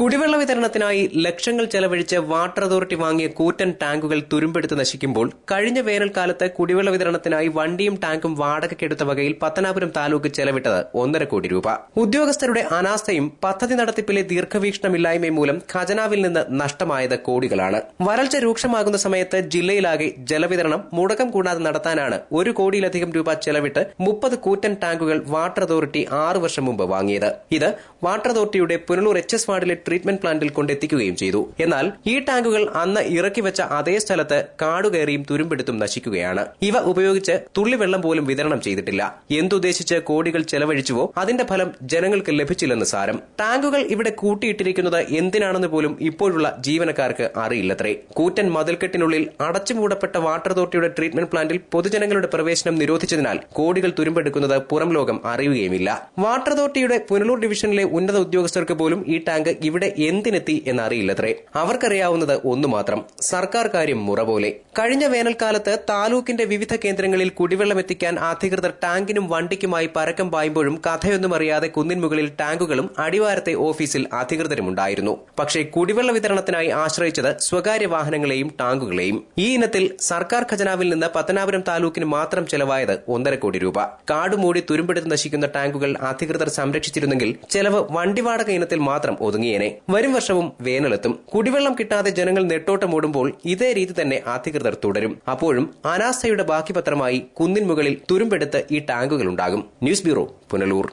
കുടിവെള്ള വിതരണത്തിനായി ലക്ഷങ്ങൾ ചെലവഴിച്ച് വാട്ടർ അതോറിറ്റി വാങ്ങിയ കൂറ്റൻ ടാങ്കുകൾ തുരുമ്പെടുത്ത് നശിക്കുമ്പോൾ കഴിഞ്ഞ വേനൽക്കാലത്ത് കുടിവെള്ള വിതരണത്തിനായി വണ്ടിയും ടാങ്കും വാടകയ്ക്കെടുത്ത വകയിൽ പത്തനാപുരം താലൂക്ക് ചെലവിട്ടത് 1.5 കോടി രൂപ. ഉദ്യോഗസ്ഥരുടെ അനാസ്ഥയും പദ്ധതി നടത്തിപ്പിലെ ദീർഘവീക്ഷണമില്ലായ്മയും മൂലം ഖജനാവിൽ നിന്ന് നഷ്ടമായത് കോടികളാണ്. വരൾച്ച രൂക്ഷമാകുന്ന സമയത്ത് ജില്ലയിലാകെ ജലവിതരണം മുടക്കം കൂടാതെ നടത്താനാണ് 1 കോടിയിലധികം രൂപ ചെലവിട്ട് 30 കൂറ്റൻ ടാങ്കുകൾ വാട്ടർ അതോറിറ്റി 6 വർഷം മുമ്പ് വാങ്ങിയത്. ഇത് വാട്ടർ അതോറിറ്റിയുടെ പുനലൂർ HS വാർഡിലെ ട്രീറ്റ്മെന്റ് പ്ലാന്റിൽ കൊണ്ടെത്തിക്കുകയും ചെയ്തു. എന്നാൽ ഈ ടാങ്കുകൾ അന്ന് ഇറക്കി വെച്ച അതേ സ്ഥലത്ത് കാടുകയറിയും തുരുമ്പെടുത്തും നശിക്കുകയാണ്. ഇവ ഉപയോഗിച്ച് തുള്ളിവെള്ളം പോലും വിതരണം ചെയ്തിട്ടില്ല. എന്തുദ്ദേശിച്ച് കോടികൾ ചെലവഴിച്ചുവോ അതിന്റെ ഫലം ജനങ്ങൾക്ക് ലഭിച്ചില്ലെന്ന് സാരം. ടാങ്കുകൾ ഇവിടെ കൂട്ടിയിട്ടിരിക്കുന്നത് എന്തിനാണെന്ന് പോലും ഇപ്പോഴുള്ള ജീവനക്കാർക്ക് അറിയില്ലത്രേ. കൂറ്റൻ മതിൽക്കെട്ടിനുള്ളിൽ അടച്ചുമൂടപ്പെട്ട വാട്ടർ അതോറിറ്റിയുടെ ട്രീറ്റ്മെന്റ് പ്ലാന്റിൽ പൊതുജനങ്ങളുടെ പ്രവേശനം നിരോധിച്ചതിനാൽ കോടികൾ തുരുമ്പെടുക്കുന്നത് പുറം ലോകം അറിയുകയുമില്ല. വാട്ടർ അതോറിറ്റിയുടെ പുനലൂർ ഡിവിഷനിലെ ഉന്നത ഉദ്യോഗസ്ഥർക്ക് പോലും ഈ ടാങ്ക് ഇവിടെ എന്തിനെത്തി എന്നറിയില്ലത്രേ. അവർക്കറിയാവുന്നത് ഒന്നു മാത്രം, സർക്കാർ കാര്യം മുറ പോലെ. കഴിഞ്ഞ വേനൽക്കാലത്ത് താലൂക്കിന്റെ വിവിധ കേന്ദ്രങ്ങളിൽ കുടിവെള്ളം എത്തിക്കാൻ അധികൃതർ ടാങ്കിനും വണ്ടിക്കുമായി പരക്കം പായുമ്പോഴും കഥയൊന്നും അറിയാതെ കുന്നിൻ മുകളിൽ ടാങ്കുകളും അടിവാരത്തെ ഓഫീസിൽ അധികൃതരുമുണ്ടായിരുന്നു. പക്ഷേ കുടിവെള്ള വിതരണത്തിനായി ആശ്രയിച്ചത് സ്വകാര്യ വാഹനങ്ങളെയും ടാങ്കുകളെയും. ഈ ഇനത്തിൽ സർക്കാർ ഖജനാവിൽ നിന്ന് പത്തനാപുരം താലൂക്കിന് മാത്രം ചെലവായത് 1.5 കോടി രൂപ. കാടുമൂടി തുരുമ്പെടുത്ത് നശിക്കുന്ന ടാങ്കുകൾ അധികൃതർ സംരക്ഷിച്ചിരുന്നെങ്കിൽ ചെലവ് വണ്ടിവാടക ഇനത്തിൽ മാത്രം ഒതുങ്ങിയേനെ. വരും വർഷവും വേനലെത്തും. കുടിവെള്ളം കിട്ടാതെ ജനങ്ങൾ നെട്ടോട്ടമോടുമ്പോൾ ഇതേ രീതി തന്നെ അധികൃതർ തുടരും. അപ്പോഴും അനാസ്ഥയുടെ ബാക്കിപത്രമായി കുന്നിൻ മുകളിൽ തുരുമ്പെടുത്ത് ഈ ടാങ്കുകളുണ്ടാകും. News bureau, Punalur.